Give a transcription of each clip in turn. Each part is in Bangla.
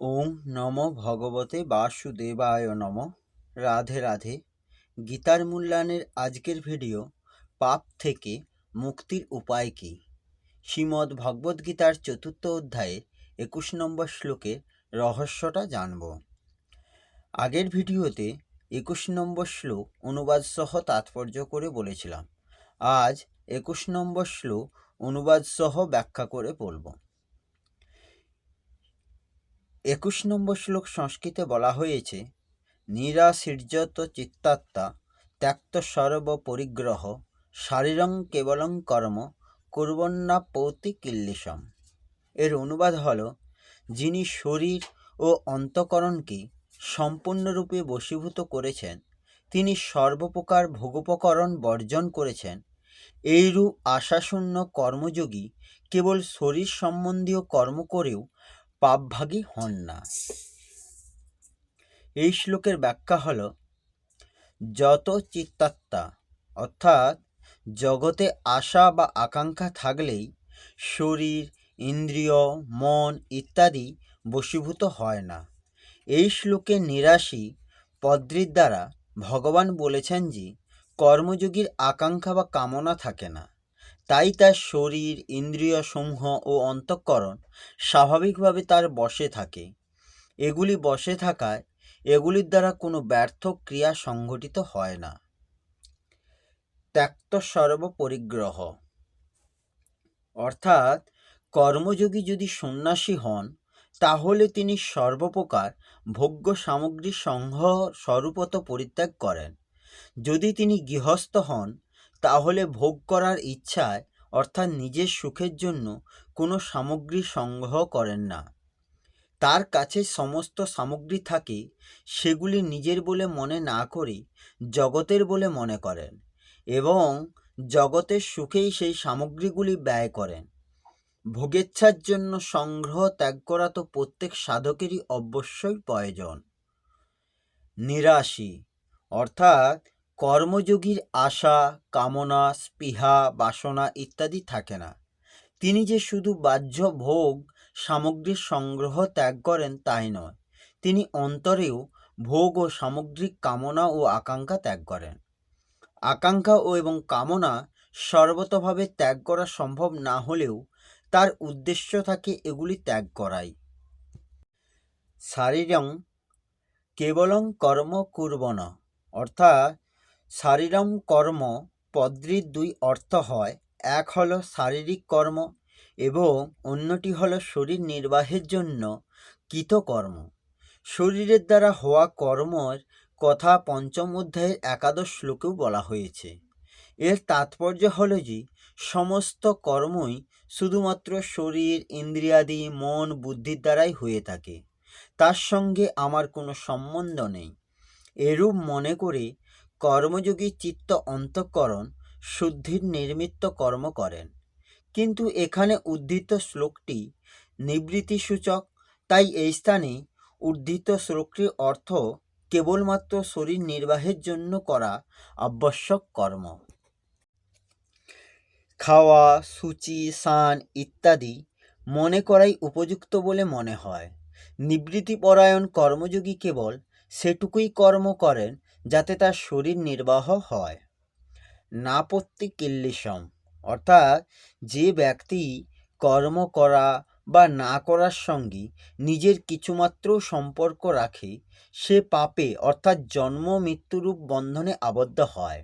ওম নমো ভগবতে বাসুদেবায় নমঃ। রাধে রাধে। গীতার মূল্যায়নের আজকের ভিডিও পাপ থেকে মুক্তির উপায় কি। শ্রীমদ্ ভগবদ্গীতার ৪র্থ অধ্যায়ে ২১ নম্বর শ্লোকের রহস্যটা জানব। আগের ভিডিওতে ২১ নম্বর শ্লোক অনুবাদ সহ তাৎপর্য করে বলেছিলাম। আজ ২১ নম্বর শ্লোক অনুবাদ সহ ব্যাখ্যা করে বলব। ২১ নম্বর শ্লোক সংস্কৃতে বলা হয়েছে, নিরাসীর্যত চিত্তাত্মা ত্যক্ত সর্ব পরিগ্রহ শারীরং কেবলং কর্ম কুর্বন্নাপ্নোতি কিল্বিষম। এর অনুবাদ হল, যিনি শরীর ও অন্তঃকরণকে সম্পূর্ণরূপে বশীভূত করেছেন, তিনি সর্বপ্রকার ভোগোপকরণ বর্জন করেছেন। এইরূপ আশাশূন্য কর্মযোগী কেবল শরীর সম্বন্ধীয় কর্ম করেও পাপভাগী হন না। এই শ্লোকের ব্যাখ্যা হল, যত চিত্তাত্মা অর্থাৎ জগতে আশা বা আকাঙ্ক্ষা থাকলেই শরীর, ইন্দ্রিয়, মন ইত্যাদি বশীভূত হয় না। এই শ্লোকে নিরাশী পদ্মীর দ্বারা ভগবান বলেছেন যে কর্মযোগীর আকাঙ্ক্ষা বা কামনা থাকে না, তাই তার শরীর, ইন্দ্রিয় সমূহ ও অন্তঃকরণ স্বাভাবিকভাবে তার বশে থাকে। এগুলি বশে থাকায় এগুলির দ্বারা কোনো ব্যর্থ ক্রিয়া সংঘটিত হয় না। ত্যক্ত সর্ব পরিগ্রহ অর্থাৎ কর্মযোগী যদি সন্ন্যাসী হন, তাহলে তিনি সর্বপ্রকার ভোগ্য সামগ্রী সংগ্রহ স্বরূপত পরিত্যাগ করেন। যদি তিনি গৃহস্থ হন, তাহলে ভোগ করার ইচ্ছায় অর্থাৎ নিজের সুখের জন্য কোনো সামগ্রী সংগ্রহ করেন না। তার কাছে সমস্ত সামগ্রী থাকে, সেগুলি নিজের বলে মনে না করে জগতের বলে মনে করেন এবং জগতের সুখেই সেই সামগ্রীগুলি ব্যয় করেন। ভোগেচ্ছার জন্য সংগ্রহ ত্যাগ করা তো প্রত্যেক সাধকেরই অবশ্যই প্রয়োজন। নিরাশী অর্থাৎ কর্মযোগীর আশা, কামনা, স্পৃহা, বাসনা ইত্যাদি থাকে না। তিনি যে শুধু বাহ্য ভোগ সামগ্রীর সংগ্রহ ত্যাগ করেন তাই নয়, তিনি অন্তরেও ভোগ ও সামগ্রিক কামনা ও আকাঙ্ক্ষা ত্যাগ করেন। আকাঙ্ক্ষা ও এবং কামনা সর্বতভাবে ত্যাগ করা সম্ভব না হলেও তার উদ্দেশ্য থাকে এগুলি ত্যাগ করাই। শারীরং কেবলং কর্ম কুর্বন অর্থাৎ শারীরম কর্ম পদ্মীর দুই অর্থ হয়। এক হল শারীরিক কর্ম এবং অন্যটি হল শরীর নির্বাহের জন্য কৃতকর্ম। শরীরের দ্বারা হওয়া কর্মের কথা পঞ্চম অধ্যায়ের ১১ শ্লোকেও বলা হয়েছে। এর তাৎপর্য হল যে সমস্ত কর্মই শুধুমাত্র শরীর, ইন্দ্রিয়াদি, মন, বুদ্ধির দ্বারাই হয়ে থাকে, তার সঙ্গে আমার কোনো সম্বন্ধ নেই। এরূপ মনে করে কর্মযোগী চিত্ত অন্তঃকরণ শুদ্ধির নির্মিত্ত কর্ম করেন। কিন্তু এখানে উদ্ধৃত শ্লোকটি নিবৃত্তিসূচক, তাই এই স্থানে উদ্ধৃত শ্লোকটির অর্থ কেবলমাত্র শরীর নির্বাহের জন্য করা আবশ্যক কর্ম। খাওয়া, সূচি, স্নান ইত্যাদি মনে করাই উপযুক্ত বলে মনে হয়। নিবৃত্তিপরায়ণ কর্মযোগী কেবল সেটুকুই কর্ম করেন যাতে তার শরীর নির্বাহ হয়। নাপত্তি কিল্বিষম অর্থাৎ যে ব্যক্তি কর্ম করা বা না করার সঙ্গে নিজের কিছুমাত্র সম্পর্ক রাখে, সে পাপে অর্থাৎ জন্ম মৃত্যুরূপ বন্ধনে আবদ্ধ হয়।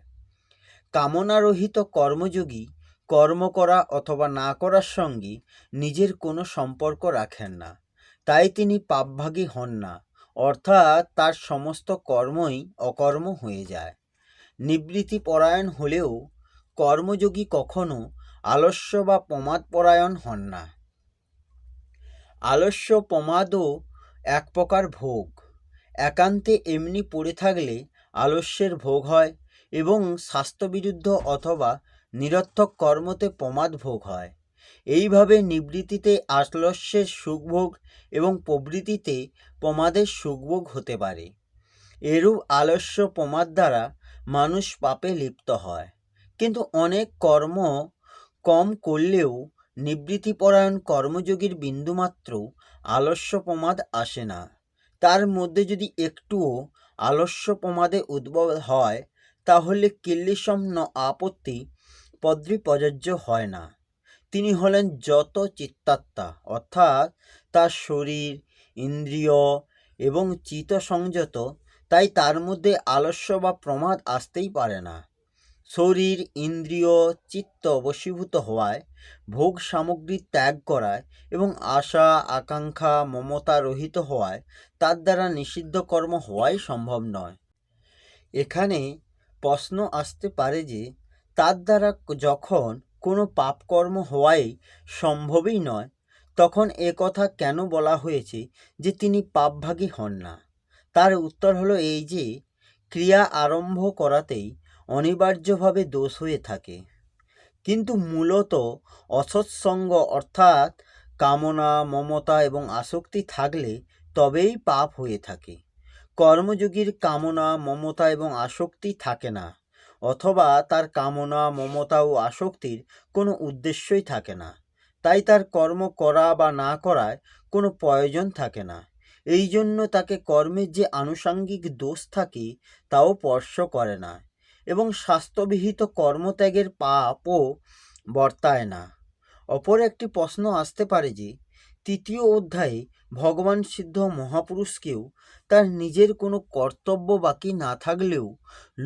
কামনারহিত কর্মযোগী কর্ম করা অথবা না করার সঙ্গে নিজের কোনো সম্পর্ক রাখেন না, তাই তিনি পাপভাগী হন না, অর্থাৎ তার সমস্ত কর্মই অকর্ম হয়ে যায়। নিবৃত্তিপরায়ণ হলেও কর্মযোগী কখনো আলস্য বা প্রমাদপরায়ণ হন না। আলস্য প্রমাদও এক প্রকার ভোগ। একান্তে এমনি পড়ে থাকলে আলস্যের ভোগ হয় এবং স্বাস্থ্যবিরুদ্ধ অথবা নিরর্থক কর্মতে প্রমাদ ভোগ হয়। এইভাবে নিবৃত্তিতে আলস্যের সুখভোগ এবং প্রবৃত্তিতে প্রমাদের সুখভোগ হতে পারে। এরূপ আলস্য প্রমাদ দ্বারা মানুষ পাপে লিপ্ত হয়। কিন্তু অনেক কর্ম কম করলেও নিবৃত্তিপরায়ণ কর্মযোগীর বিন্দুমাত্র আলস্য প্রমাদ আসে না। তার মধ্যে যদি একটুও আলস্য প্রমাদে উদ্ভব হয় তাহলে কিল্লিসম ন আপত্তি পদ্মী প্রযোজ্য হয় না। তিনি হলেন যত চিত্তাত্মা, অর্থাৎ তার শরীর, ইন্দ্রিয় এবং চিত্ত সংযত, তাই তার মধ্যে আলস্য বা প্রমাদ আসতেই পারে না। শরীর, ইন্দ্রিয়, চিত্ত বশীভূত হওয়ায়, ভোগ সামগ্রী ত্যাগ করায় এবং আশা, আকাঙ্ক্ষা, মমতা রহিত হওয়ায় তার দ্বারা নিষিদ্ধ কর্ম হওয়াই সম্ভব নয়। এখানে প্রশ্ন আসতে পারে যে তার দ্বারা যখন কোনো পাপকর্ম হওয়াই সম্ভবই নয়, তখন এ কথা কেন বলা হয়েছে যে তিনি পাপভাগী হন না? তার উত্তর হলো এই যে ক্রিয়া আরম্ভ করাতেই অনিবার্যভাবে দোষ হয়ে থাকে, কিন্তু মূলত অসৎসঙ্গ অর্থাৎ কামনা, মমতা এবং আসক্তি থাকলে তবেই পাপ হয়ে থাকে। কর্মযোগীর কামনা, মমতা এবং আসক্তি থাকে না, অথবা তার কামনা, মমতা ও আসক্তির কোনো উদ্দেশ্যই থাকে না, তাই তার কর্ম করা বা না করায় কোনো প্রয়োজন থাকে না। এই জন্য তাকে কর্মের যে আনুষাঙ্গিক দোষ থাকে তাও স্পর্শ করে না এবং শাস্ত্রবিহিত কর্মত্যাগের পাপও বর্তায় না। অপর একটি প্রশ্ন আসতে পারে যে তৃতীয় অধ্যায়ে ভগবান সিদ্ধ মহাপুরুষকেও তার নিজের কোনো কর্তব্য বাকি না থাকলেও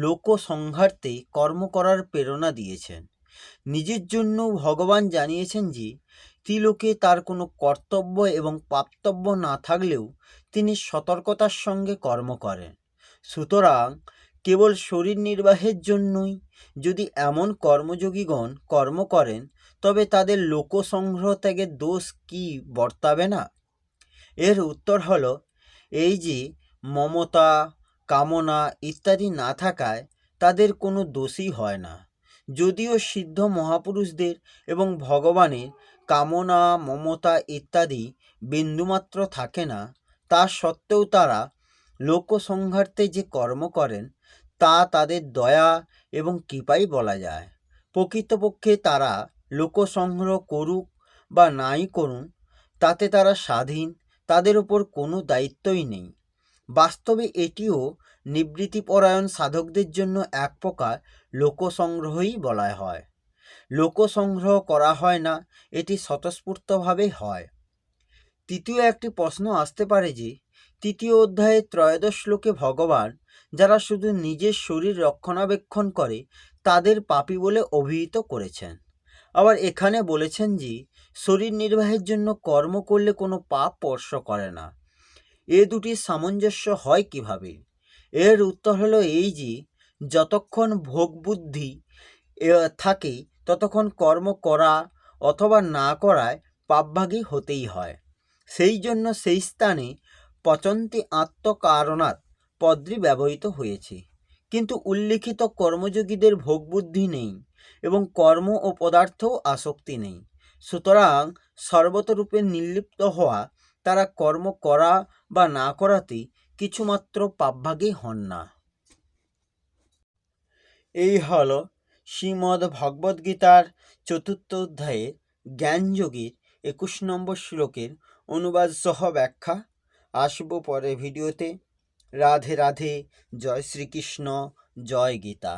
লোক সংঘাতে কর্ম করার প্রেরণা দিয়েছেন। নিজের জন্য ভগবান জানিয়েছেন যে ত্রিলোকে তার কোনো কর্তব্য এবং প্রাপ্তব্য না থাকলেও তিনি সতর্কতার সঙ্গে কর্ম করেন। সুতরাং কেবল শরীর নির্বাহের জন্যই যদি এমন কর্মযোগীগণ কর্ম করেন তবে তাদের লোকসংগ্রহ ত্যাগের দোষ কি বর্তাবে না? এর উত্তর হলো এই যে মমতা, কামনা ইত্যাদি না থাকায় তাদের কোনো দোষই হয় না। যদিও সিদ্ধ মহাপুরুষদের এবং ভগবানের কামনা, মমতা ইত্যাদি বিন্দুমাত্র থাকে না, তা সত্ত্বেও তারা লোকসংহার্থে যে কর্ম করেন তা তাদের দয়া এবং কৃপাই বলা যায়। প্রকৃতপক্ষে তারা লোকসংগ্রহ করুক বা নাই করুন তাতে তারা স্বাধীন, তাদের ওপর কোনো দায়িত্বই নেই। বাস্তবে এটিও নিবৃত্তিপরায়ণ সাধকদের জন্য এক প্রকার লোকসংগ্রহই বলা হয়। লোকসংগ্রহ করা হয় না, এটি স্বতঃস্ফূর্তভাবে হয়। তৃতীয় একটি প্রশ্ন আসতে পারে যে তৃতীয় অধ্যায়ে ত্রয়োদশ শ্লোকে ভগবান যারা শুধু নিজের শরীর রক্ষণাবেক্ষণ করে তাদের পাপী বলে অভিহিত করেছেন, আবার এখানে বলেছেন যে শরীর নির্বাহের জন্য কর্ম করলে কোনো পাপ স্পর্শ করে না। এ দুটির সামঞ্জস্য হয় কিভাবে? এর উত্তর হলো এই যে যতক্ষণ ভোগ বুদ্ধি থাকে ততক্ষণ কর্ম করা অথবা না করায় পাপভাগী হতেই হয়। সেই জন্য সেই স্থানে পচন্তি আত্মকারণাৎ পদ্মী ব্যবহৃত হয়েছে, কিন্তু উল্লিখিত কর্মযোগীদের ভোগবুদ্ধি নেই এবং কর্ম ও পদার্থও আসক্তি নেই। সুতরাং সর্বতরূপে নির্লিপ্ত হওয়া তারা কর্ম করা বা না করাতে কিছুমাত্র পাপভাগী হন না। এই হল শ্রীমদ্ ভগবদ্গীতার চতুর্থ অধ্যায়ে জ্ঞানযোগীর 21 নম্বর শ্লোকের অনুবাদ সহ ব্যাখ্যা। আসব পরের ভিডিওতে। রাধে রাধে। জয় শ্রীকৃষ্ণ। জয় গীতা।